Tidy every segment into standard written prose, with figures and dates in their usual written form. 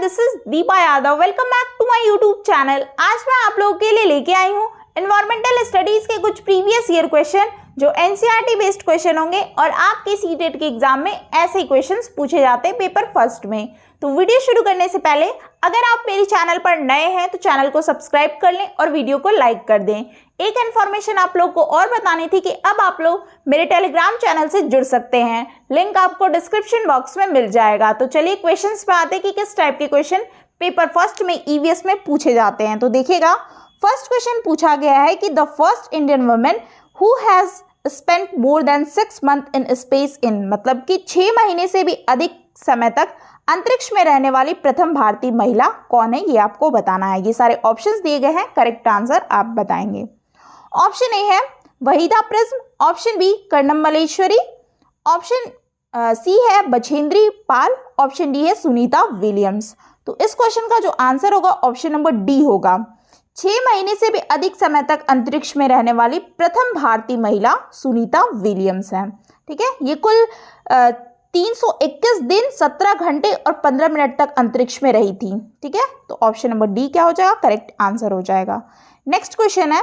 This is Deepa Yadav. Welcome back to my YouTube channel. आज मैं आप लोगों के लिए लेके आई हूँ एनवायरमेंटल स्टडीज के कुछ प्रीवियस ईयर क्वेश्चन जो एनसीईआरटी बेस्ड क्वेश्चन होंगे और आपके सीटेट के एग्जाम में ऐसे ही क्वेश्चंस पूछे जाते हैं पेपर फर्स्ट में। तो वीडियो शुरू करने से पहले अगर आप मेरे चैनल पर नए हैं तो चैनल को सब्सक्राइब कर लें और वीडियो को लाइक कर दें। एक इन्फॉर्मेशन आप लोग को और बतानी थी कि अब आप लोग मेरे टेलीग्राम चैनल से जुड़ सकते हैं, लिंक आपको डिस्क्रिप्शन बॉक्स में मिल जाएगा। तो चलिए क्वेश्चंस पे आते हैं कि किस टाइप के क्वेश्चन पेपर फर्स्ट में ईवीएस में पूछे जाते हैं। तो देखिएगा, फर्स्ट क्वेश्चन पूछा गया है कि the first Indian women who has spent more than 6 months in space in, मतलब कि 6 महीने से भी अधिक समय तक अंतरिक्ष में रहने वाली प्रथम भारतीय महिला कौन है, ये आपको बताना है। ये सारे ऑप्शंस दिए गए हैं, करेक्ट आंसर आप बताएंगे। ऑप्शन ए है Waheeda Prism, option B Karnam Malleswari, option C है बछेंद्री पाल, ऑप्शन डी है सुनीता विलियम्स। तो इस क्वेश्चन का जो आंसर होगा ऑप्शन नंबर डी होगा। 6 महीने से भी अधिक समय तक अंतरिक्ष में रहने वाली प्रथम भारतीय महिला सुनीता विलियम्स है। ठीक है, ये कुल 321 दिन 17 घंटे और 15 मिनट तक अंतरिक्ष में रही थी। ठीक है, तो ऑप्शन नंबर डी क्या हो जाएगा, करेक्ट आंसर हो जाएगा। नेक्स्ट क्वेश्चन है,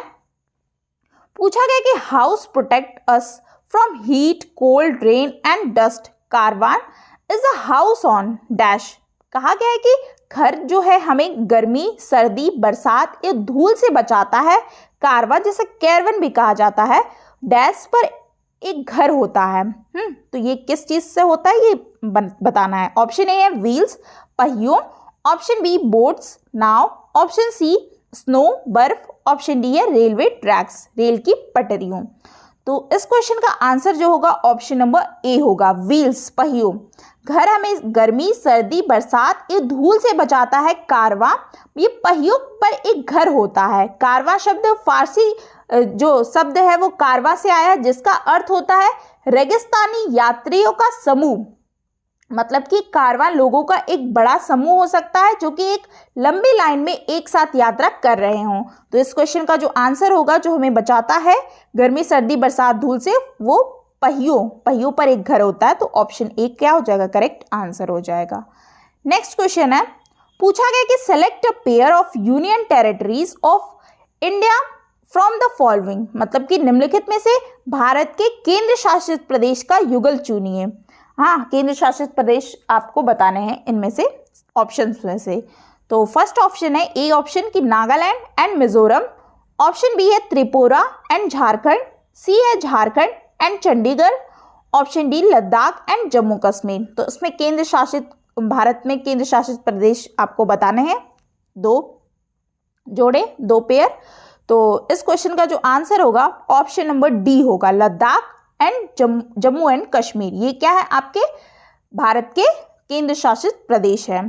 पूछा गया कि house protect us from heat, cold, rain and dust. Caravan is a house on dash. कहा गया है कि घर जो है हमें गर्मी, सर्दी, बरसात या धूल से बचाता है। कारवा जिसे कैरवन भी कहा जाता है, डैश पर एक घर होता है। तो ये किस चीज से होता है ये बताना है। ऑप्शन ए है व्हील्स, पहियों, ऑप्शन बी बोट्स, नाव, ऑप्शन सी स्नो, बर्फ, ऑप्शन डी है रेलवे ट्रैक्स, रेल की पटरियों। तो इस क्वेश्चन का आंसर जो होगा ऑप्शन नंबर ए होगा, व्हील्स, पहियों। घर हमें गर्मी, सर्दी, बरसात या धूल से बचाता है। कारवा ये पहियों पर एक घर होता है। कारवा शब्द फारसी जो शब्द है वो कारवा से आया है, जिसका अर्थ होता है रेगिस्तानी यात्रियों का समूह। मतलब कि कारवां लोगों का एक बड़ा समूह हो सकता है जो कि एक लंबी लाइन में एक साथ यात्रा कर रहे हों। तो इस क्वेश्चन का जो आंसर होगा जो हमें बचाता है गर्मी, सर्दी, बरसात, धूल से, वो पहियों पर एक घर होता है। तो ऑप्शन ए क्या हो जाएगा, करेक्ट आंसर हो जाएगा। नेक्स्ट क्वेश्चन है, पूछा गया कि select a pair of union territories of India from the following, मतलब कि निम्नलिखित में से भारत के केंद्र शासित प्रदेश का युगल चुनिए। हाँ, केंद्र शासित प्रदेश आपको बताने हैं इनमें से ऑप्शंस में से। तो फर्स्ट ऑप्शन है ए ऑप्शन की Nagaland and Mizoram, option B है त्रिपुरा एंड झारखंड, सी है Jharkhand and Chandigarh, option D Ladakh and Jammu Kashmir. तो इसमें केंद्र शासित भारत में केंद्र शासित प्रदेश आपको बताने हैं, 2 जोड़े, 2 पेयर। तो इस क्वेश्चन का जो आंसर होगा ऑप्शन नंबर डी होगा, लद्दाख एंड जम्मू एंड कश्मीर। ये क्या है, आपके भारत के केंद्र शासित प्रदेश है।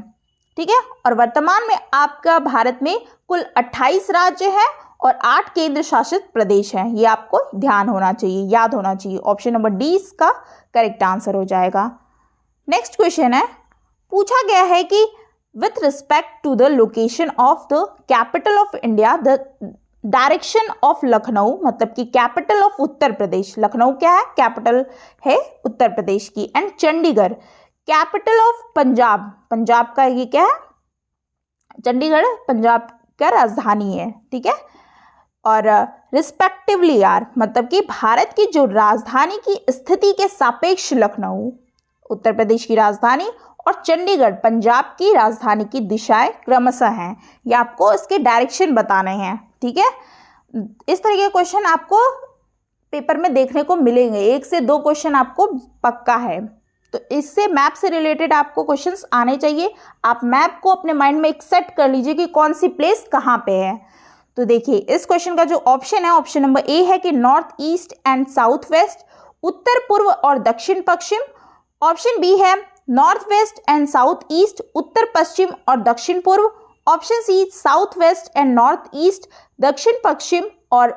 ठीक है, और वर्तमान में आपका भारत में कुल 28 राज्य है और 8 केंद्र शासित प्रदेश हैं। ये आपको ध्यान होना चाहिए, याद होना चाहिए। ऑप्शन नंबर डी इसका करेक्ट आंसर हो जाएगा। नेक्स्ट क्वेश्चन है, पूछा गया है कि with respect to the location of the capital of India, the direction of Lucknow, मतलब कि कैपिटल ऑफ उत्तर प्रदेश, लखनऊ क्या है, कैपिटल है उत्तर प्रदेश की, and Chandigarh capital of Punjab, Punjab का ये क्या है, चंडीगढ़ पंजाब का राजधानी है। ठीक है, और रिस्पेक्टिवली यार, मतलब कि भारत की जो राजधानी की स्थिति के सापेक्ष लखनऊ उत्तर प्रदेश की राजधानी और चंडीगढ़ पंजाब की राजधानी की दिशाएं क्रमशः हैं। ये आपको इसके डायरेक्शन बताने हैं। ठीक है, इस तरह के क्वेश्चन आपको पेपर में देखने को मिलेंगे, 1 से 2 क्वेश्चन आपको पक्का है। तो इससे मैप से रिलेटेड आपको क्वेश्चंस आने चाहिए। आप मैप को अपने माइंड में एक सेट कर लीजिए कि कौन सी प्लेस कहाँ पे है। तो देखिए, इस क्वेश्चन का जो ऑप्शन है ऑप्शन नंबर ए है कि north east and south west, उत्तर पूर्व और दक्षिण पश्चिम। ऑप्शन बी है north west and south east, उत्तर पश्चिम और दक्षिण पूर्व। Option C south west and north east, दक्षिण पश्चिम और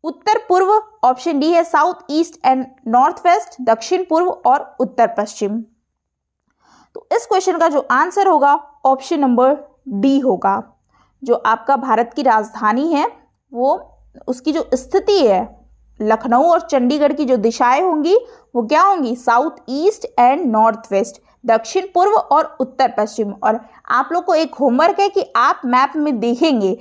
उत्तर पूर्व। ऑप्शन डी है south east and north west, दक्षिण पूर्व और उत्तर पश्चिम। तो इस क्वेश्चन का जो आंसर होगा ऑप्शन नंबर डी होगा। जो आपका भारत की राजधानी है वो उसकी जो स्थिति है लखनऊ और चंडीगढ़ की जो दिशाएं होंगी वो क्या होंगी, south east and north west. दक्षिण पूर्व और उत्तर पश्चिम। और आप लोग को एक होमवर्क है कि आप मैप में देखेंगे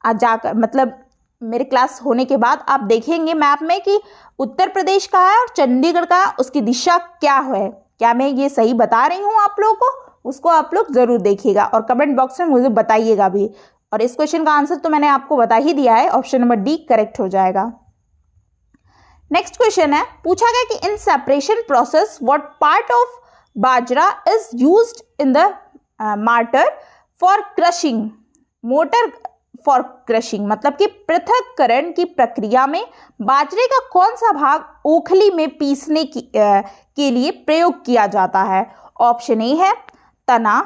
आज जाकर, मतलब मेरे क्लास होने के बाद आप देखेंगे मैप में कि उत्तर प्रदेश का है और चंडीगढ़ का, उसकी दिशा क्या है। क्या मैं ये सही बता रही हूँ आप लोगों को? उसको आप लोग ज़रूर देखिएगा और कमेंट बॉक्स में मुझे बताइएगा भी। और इस क्वेश्चन का आंसर तो मैंने आपको बता ही दिया है, ऑप्शन नंबर डी करेक्ट हो जाएगा। नेक्स्ट क्वेश्चन है, पूछा गया कि in separation process what part of bajra is used in the martyr for crushing, motor for crushing, मतलब कि पृथक्करण की प्रक्रिया में बाजरे का कौन सा भाग ओखली में पीसने के लिए प्रयोग किया जाता है। ऑप्शन ए है तना,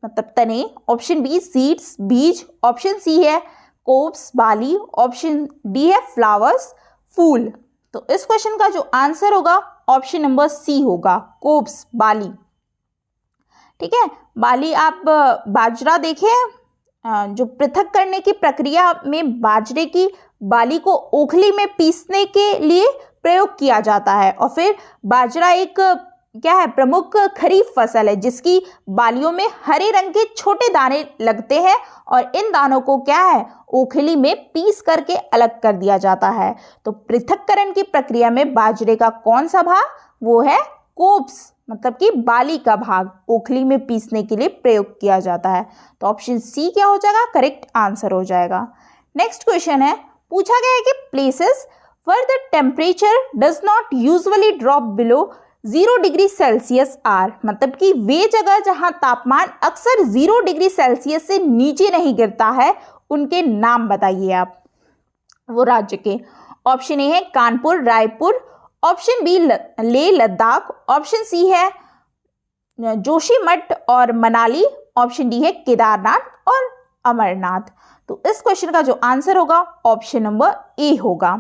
मतलब तने, ऑप्शन बी सीड्स, बीज, ऑप्शन सी है कोब्स, बाली, ऑप्शन डी है फ्लावर्स, फूल। तो इस क्वेश्चन का जो आंसर होगा ऑप्शन नंबर सी होगा, कोब्स, बाली। ठीक है, बाली आप बाजरा देखें, जो पृथक करने की प्रक्रिया में बाजरे की बाली को ओखली में पीसने के लिए प्रयोग किया जाता है। और फिर बाजरा एक क्या है, प्रमुख खरीफ फसल है जिसकी बालियों में हरे रंग के छोटे दाने लगते हैं और इन दानों को क्या है, ओखली में पीस करके अलग कर दिया जाता है। तो पृथक्करण की प्रक्रिया में बाजरे का कौन सा भाग, वो है कोब्स, मतलब कि बाली का भाग ओखली में पीसने के लिए प्रयोग किया जाता है। तो ऑप्शन सी क्या हो जाएगा, करेक्ट आंसर हो जाएगा। नेक्स्ट क्वेश्चन है, पूछा गया है कि places where the temperature does not usually drop below 0 degree Celsius are, मतलब कि वे जगह जहां तापमान अक्सर 0 डिग्री सेल्सियस से नीचे नहीं गिरता है, उनके नाम बताइए आप, वो राज्य के। ऑप्शन ए है Kanpur, Raipur, option B Leh Ladakh, option C है जोशीमठ और मनाली, ऑप्शन डी है केदारनाथ और अमरनाथ। तो इस क्वेश्चन का जो आंसर होगा ऑप्शन नंबर ए होगा,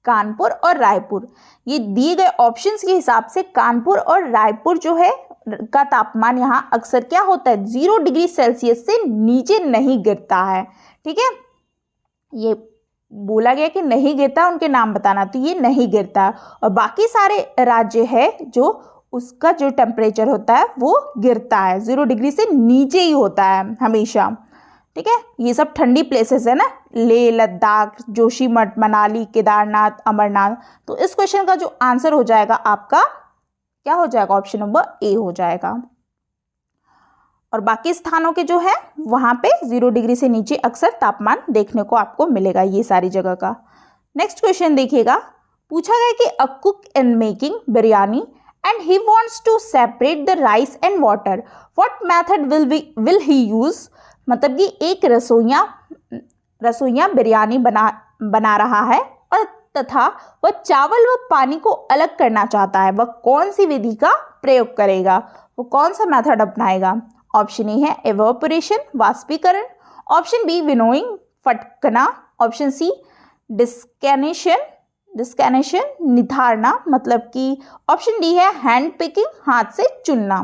कानपुर और रायपुर। ये दिए गए ऑप्शंस के हिसाब से कानपुर और रायपुर जो है का तापमान यहाँ अक्सर क्या होता है, 0 डिग्री सेल्सियस से नीचे नहीं गिरता है। ठीक है, ये बोला गया कि नहीं गिरता, उनके नाम बताना, तो ये नहीं गिरता। और बाकी सारे राज्य है जो उसका जो टेम्परेचर होता है वो गिरता है, 0 डिग्री से नीचे ही होता है हमेशा। ठीक है, ये सब ठंडी प्लेसेस है ना, लेह लद्दाख, जोशीमठ, मनाली, केदारनाथ, अमरनाथ। तो इस क्वेश्चन का जो आंसर हो जाएगा आपका क्या हो जाएगा, ऑप्शन नंबर ए हो जाएगा। और बाकी स्थानों के जो है वहां पे 0 डिग्री से नीचे अक्सर तापमान देखने को आपको मिलेगा, ये सारी जगह का। नेक्स्ट क्वेश्चन देखिएगा, पूछा गया कि a cook in making biryani and he wants to separate the rice and water, what method will he use, मतलब कि एक रसोइया बिरयानी बना रहा है और तथा वह चावल व पानी को अलग करना चाहता है, वह कौन सी विधि का प्रयोग करेगा, वो कौन सा मेथड अपनाएगा। ऑप्शन ए है एवोपरेशन, वाष्पीकरण, ऑप्शन बी विनोइंग, फटकना, ऑप्शन सी डिस्कैनेशन, निथारना, मतलब कि ऑप्शन डी है हैंड पिकिंग, हाथ से चुनना।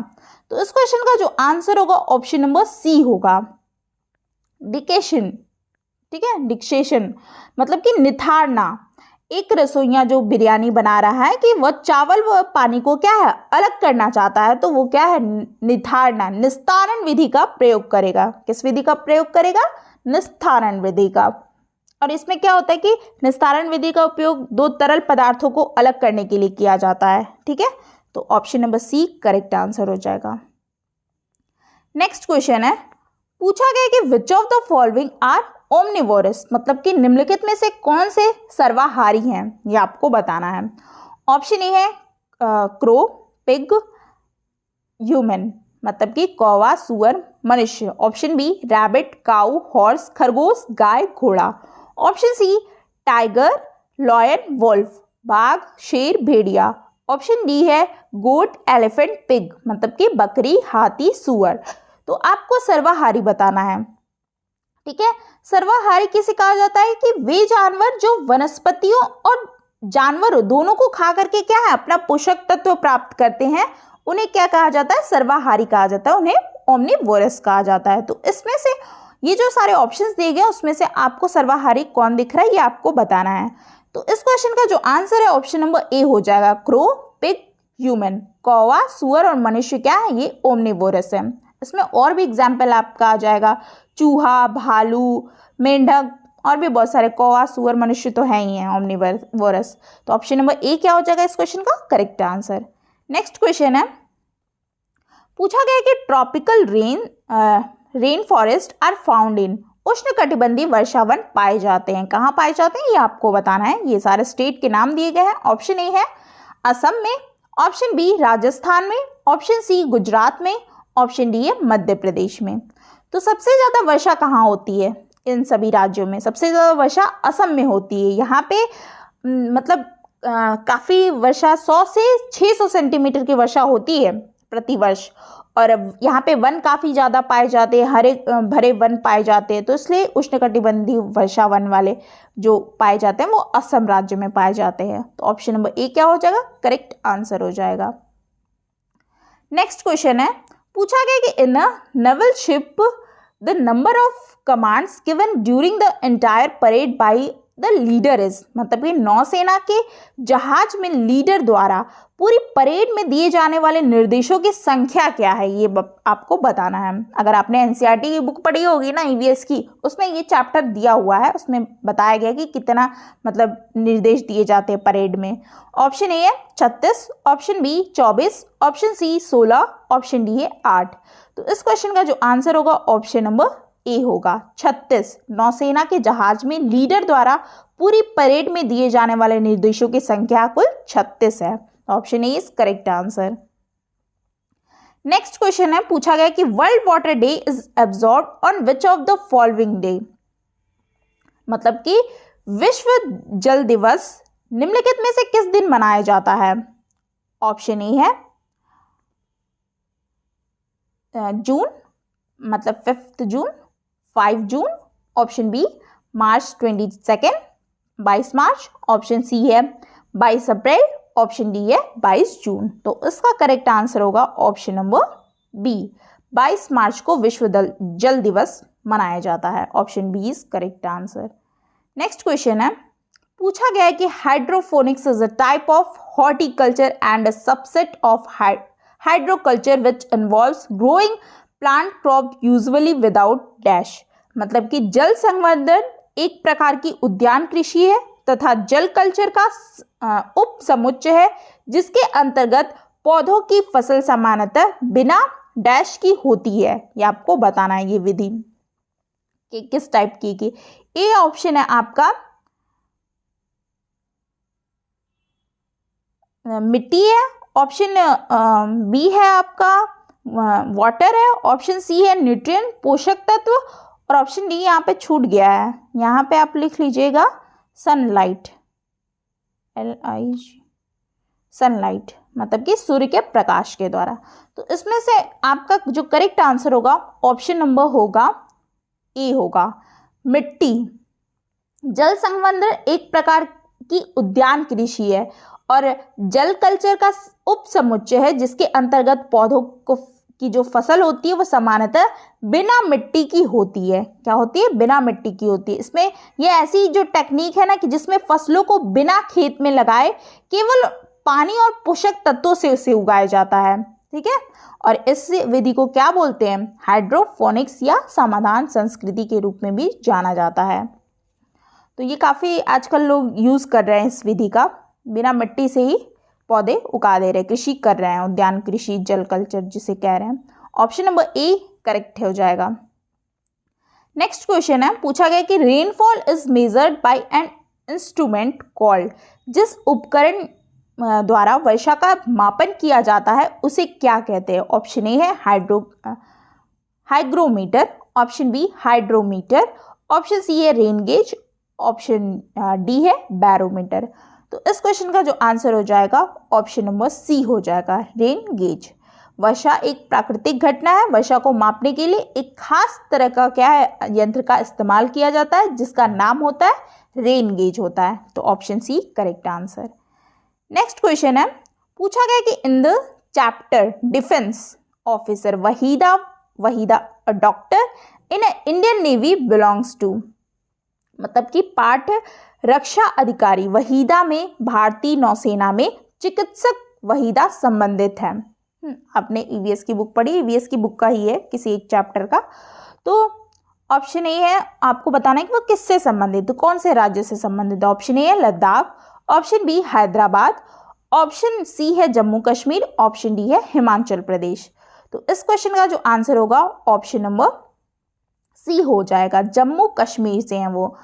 तो इस क्वेश्चन का जो आंसर होगा ऑप्शन नंबर सी होगा, डिकेशन। ठीक है, डिक्सेशन, मतलब कि निथारना। एक रसोइया जो बिरयानी बना रहा है कि वह चावल व पानी को क्या है, अलग करना चाहता है, तो वो क्या है, निथारना, निस्तारण विधि का प्रयोग करेगा। किस विधि का प्रयोग करेगा, निस्तारण विधि का। और इसमें क्या होता है कि निस्तारण विधि का उपयोग 2 तरल पदार्थों को अलग करने के लिए किया जाता है। ठीक है, तो option number C correct answer हो जाएगा। नेक्स्ट क्वेश्चन है, पूछा गया कि which of the following are omnivorous, मतलब कि निम्नलिखित में से कौन से सर्वाहारी हैं, ये आपको बताना है। ऑप्शन ए है क्रो, पिग, ह्यूमन, मतलब कि कौवा, सुअर, मनुष्य, option B rabbit, cow, horse, खरगोश, गाय, घोड़ा, option C tiger, lion, wolf, बाघ, शेर, भेड़िया, ऑप्शन डी है गोट, एलिफेंट, पिग, मतलब कि बकरी, हाथी, सुअर। तो आपको सर्वाहारी बताना है। ठीक है, सर्वाहारी किसे कहा जाता है कि वे जानवर जो वनस्पतियों और जानवरों दोनों को खा करके क्या है, अपना पोषक तत्व प्राप्त करते हैं, उन्हें क्या कहा जाता है, सर्वाहारी कहा जाता है, उन्हें ओमनिवोरस कहा जाता है। तो इसमें से ये जो सारे ऑप्शंस दिए गए उसमें से आपको सर्वाहारी कौन दिख रहा है, ये आपको बताना है। तो इस क्वेश्चन का जो आंसर है ऑप्शन नंबर ए हो जाएगा, क्रो, पिग, ह्यूमन। कौवा, सुअर और मनुष्य क्या है, ये ओमनिवोरस है। इसमें और भी एग्जाम्पल आपका आ जाएगा, चूहा, भालू, मेंढक और भी बहुत सारे। कौवा, सुअर, मनुष्य तो है ही है ओमनिवोरस। तो ऑप्शन नंबर ए क्या हो जाएगा इस क्वेश्चन का करेक्ट आंसर। नेक्स्ट क्वेश्चन है, पूछा गया कि tropical rain forest are found in, उष्णकटिबंधीय वर्षा वन पाए जाते हैं। कहाँ पाए जाते हैं ये आपको बताना है। ये सारे स्टेट के नाम दिए गए हैं। ऑप्शन ए है असम में, ऑप्शन बी राजस्थान में, ऑप्शन सी गुजरात में, ऑप्शन डी है मध्य प्रदेश में। तो सबसे ज़्यादा वर्षा कहाँ होती है इन सभी राज्यों में? सबसे ज़्यादा वर्षा असम में होती है। यहाँ पे मतलब काफ़ी वर्षा 100 से 600 सेंटीमीटर की वर्षा होती है प्रति वर्ष। और यहाँ पे वन काफ़ी ज़्यादा पाए जाते हैं, हरे भरे वन पाए जाते हैं, तो इसलिए उष्णकटिबंधीय वर्षा वन वाले जो पाए जाते हैं वो असम राज्य में पाए जाते हैं। तो ऑप्शन नंबर ए क्या हो जाएगा करेक्ट आंसर हो जाएगा। नेक्स्ट क्वेश्चन है, पूछा गया कि in naval ship the number of commands given during the entire parade by the leader is, मतलब कि नौसेना के जहाज में लीडर द्वारा पूरी परेड में दिए जाने वाले निर्देशों की संख्या क्या है, ये आपको बताना है। अगर आपने एनसीईआरटी की बुक पढ़ी होगी ना ईवीएस की, उसमें ये चैप्टर दिया हुआ है, उसमें बताया गया कि कितना मतलब निर्देश दिए जाते हैं परेड में। ऑप्शन ए है 36, option B 24, option C 16, option D है 8। तो इस क्वेश्चन का जो आंसर होगा ऑप्शन नंबर ए होगा 36। नौसेना के जहाज में लीडर द्वारा पूरी परेड में दिए जाने वाले निर्देशों की संख्या कुल 36 है। Option A is correct answer. Next question है, पूछा गया कि world water day is observed on which of the following day, मतलब कि विश्व जल दिवस निम्नलिखित में से किस दिन मनाया जाता है? ऑप्शन ए है जून, मतलब 5 जून, 5 जून, ऑप्शन बी मार्च 22, 22 मार्च, ऑप्शन सी है 22 अप्रैल, ऑप्शन डी है 22 जून। तो इसका करेक्ट आंसर होगा ऑप्शन नंबर बी, 22 मार्च को विश्व जल दिवस मनाया जाता है। Option B is correct answer. Next question है, पूछा गया है कि hydroponics is a type of horticulture and a subset of hydroculture which involves growing plant crop usually without dash, मतलब कि जल संवर्धन एक प्रकार की उद्यान कृषि है तथा जल कल्चर का उप समुच्चय है जिसके अंतर्गत पौधों की फसल सामान्यतः बिना डैश की होती है। ये आपको बताना है ये विधि कि किस टाइप की। ए ऑप्शन है आपका मिट्टी है, ऑप्शन बी है आपका वाटर है, ऑप्शन सी है न्यूट्रिएंट पोषक तत्व, और ऑप्शन डी यहाँ पे छूट गया है। यहाँ पे आप लिख लीजिएगा सनलाइट, LIG, सनलाइट मतलब कि सूर्य के प्रकाश के द्वारा। तो इसमें से आपका जो करेक्ट आंसर होगा ऑप्शन नंबर होगा ए होगा मिट्टी। जल संवर्धन एक प्रकार की उद्यान कृषि है और जल कल्चर का उप समुच्चय है जिसके अंतर्गत पौधों को की जो फसल होती है वो सामान्यतः बिना मिट्टी की होती है। क्या होती है? बिना मिट्टी की होती है। इसमें ये ऐसी जो टेक्निक है ना कि जिसमें फसलों को बिना खेत में लगाए केवल पानी और पोषक तत्वों से उसे उगाया जाता है। ठीक है, और इस विधि को क्या बोलते हैं? हाइड्रोपोनिक्स या समाधान संस्कृति के रूप में भी जाना जाता है। तो ये काफ़ी आजकल लोग यूज़ कर रहे हैं इस विधि का, बिना मिट्टी से ही पौधे उगा दे रहे हैं, कृषि कर रहे हैं, उद्यान कृषि, जल कल्चर जिसे कह रहे हैं। ऑप्शन नंबर ए करेक्ट हो जाएगा। नेक्स्ट क्वेश्चन है, पूछा गया कि rainfall is measured by an instrument called, जिस उपकरण द्वारा वर्षा का मापन किया जाता है उसे क्या कहते हैं? ऑप्शन ए है hygrometer, option B hydrometer, option C है रेन गेज, ऑप्शन डी है बैरोमीटर। तो इस क्वेश्चन का जो आंसर हो जाएगा ऑप्शन नंबर सी हो जाएगा, रेन गेज। वर्षा एक प्राकृतिक घटना है। वर्षा को मापने के लिए एक खास तरह का क्या है यंत्र का इस्तेमाल किया जाता है जिसका नाम होता है रेन गेज होता है। तो option C correct answer. Next question है, पूछा गया कि in the chapter defence officer Waheeda a doctor in Indian Navy belongs to, मतलब कि पाठ रक्षा अधिकारी वहीदा में भारतीय नौसेना में चिकित्सक वहीदा संबंधित है? आपने ईवीएस की बुक पढ़ी, ईवीएस की बुक का ही है किसी एक चैप्टर का। तो ऑप्शन ए है, आपको बताना है कि वो किससे संबंधित, तो कौन से राज्य से संबंधित है। ऑप्शन ए है Ladakh, option B Hyderabad, option C है जम्मू कश्मीर, ऑप्शन डी है हिमाचल प्रदेश। तो इस क्वेश्चन का जो आंसर होगा ऑप्शन नंबर सी हो जाएगा, जम्मू कश्मीर से हैं वो।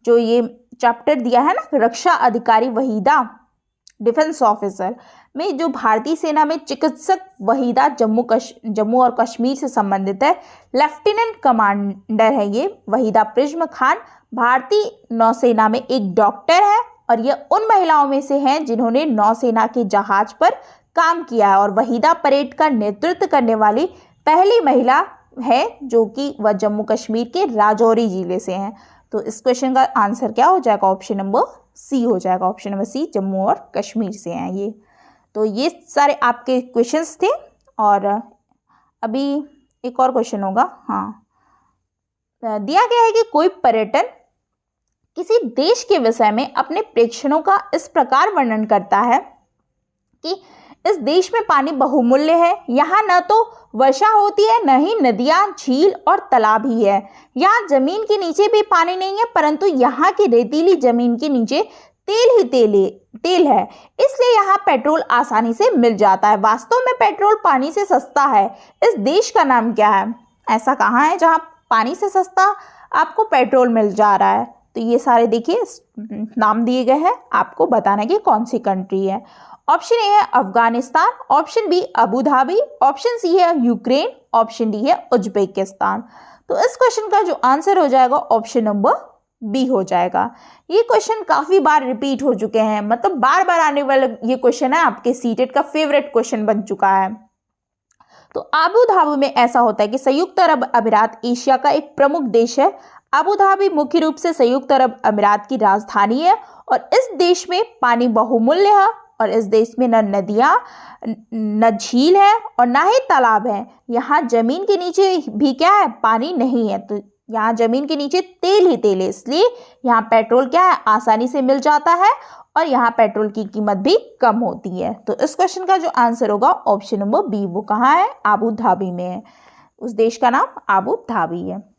जो ये चैप्टर दिया है ना, रक्षा अधिकारी वहीदा डिफेंस ऑफिसर में, जो भारतीय सेना में चिकित्सक वहीदा जम्मू और कश्मीर से संबंधित है। लेफ्टिनेंट कमांडर है ये वहीदा प्रिज्म खान, भारतीय नौसेना में एक डॉक्टर है और ये उन महिलाओं में से हैं जिन्होंने नौसेना के जहाज पर काम किया है और वहीदा परेड का नेतृत्व करने वाली पहली महिला है, जो कि वह जम्मू कश्मीर के राजौरी जिले से हैं। तो इस क्वेश्चन का आंसर क्या हो जाएगा, ऑप्शन नंबर सी हो जाएगा। ऑप्शन नंबर सी, जम्मू और कश्मीर से हैं ये। तो ये सारे आपके क्वेश्चंस थे और अभी एक और क्वेश्चन होगा। हाँ, दिया गया है कि कोई पर्यटन किसी देश के विषय में अपने प्रेक्षणों का इस प्रकार वर्णन करता है कि इस देश में पानी बहुमूल्य है, यहाँ न तो वर्षा होती है न ही नदियाँ, झील और तालाब ही है। यहाँ जमीन के नीचे भी पानी नहीं है, परंतु यहाँ की रेतीली जमीन के नीचे तेल है, इसलिए यहाँ पेट्रोल आसानी से मिल जाता है। वास्तव में पेट्रोल पानी से सस्ता है। इस देश का नाम क्या है? ऐसा कहाँ है जहाँ पानी से सस्ता आपको पेट्रोल मिल जा रहा है? तो ये सारे देखिए नाम दिए गए हैं, आपको बताना है कि कौन सी कंट्री है। ऑप्शन ए है Afghanistan, option B Abu Dhabi, option C है यूक्रेन, ऑप्शन डी है उज्बेकिस्तान। तो इस क्वेश्चन का जो आंसर हो जाएगा ऑप्शन नंबर बी हो जाएगा। ये क्वेश्चन काफी बार रिपीट हो चुके हैं, मतलब बार बार आने वाला ये क्वेश्चन है, आपके सीटेट का फेवरेट क्वेश्चन बन चुका है। तो अबू धाबी में ऐसा होता है कि संयुक्त अरब अमीरात एशिया का एक प्रमुख देश है। अबू धाबी मुख्य रूप से संयुक्त अरब अमीरात की राजधानी है और इस देश में पानी बहुमूल्य है और इस देश में न नदियाँ न झील है और ना ही तालाब है। यहाँ जमीन के नीचे भी क्या है, पानी नहीं है। तो यहाँ जमीन के नीचे तेल ही तेल है, इसलिए यहाँ पेट्रोल क्या है, आसानी से मिल जाता है और यहाँ पेट्रोल की कीमत भी कम होती है। तो इस क्वेश्चन का जो आंसर होगा ऑप्शन नंबर बी, वो कहाँ है, अबू धाबी में है। उस देश का नाम अबू धाबी है।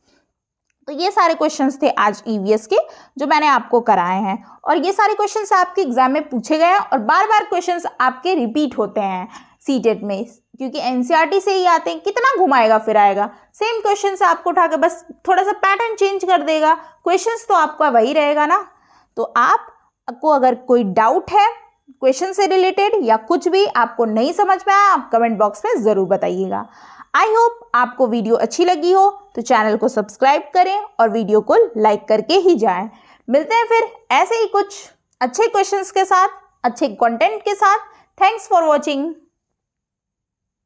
तो ये सारे क्वेश्चंस थे आज ईवीएस के जो मैंने आपको कराए हैं और ये सारे क्वेश्चंस आपके एग्जाम में पूछे गए हैं और बार बार क्वेश्चंस आपके रिपीट होते हैं सीटेट में, क्योंकि एनसीईआरटी से ही आते हैं। कितना घुमाएगा फिर आएगा, सेम क्वेश्चन आपको उठा के बस थोड़ा सा पैटर्न चेंज कर देगा, क्वेश्चंस तो आपका वही रहेगा ना। तो आपको अगर कोई डाउट है क्वेश्चन से रिलेटेड या कुछ भी आपको नहीं समझ में आया, आप कमेंट बॉक्स में ज़रूर बताइएगा। आई होप आपको वीडियो अच्छी लगी हो, तो चैनल को सब्सक्राइब करें और वीडियो को लाइक करके ही जाएं। मिलते हैं फिर ऐसे ही कुछ अच्छे क्वेश्चंस के साथ, अच्छे कंटेंट के साथ। Thanks for watching.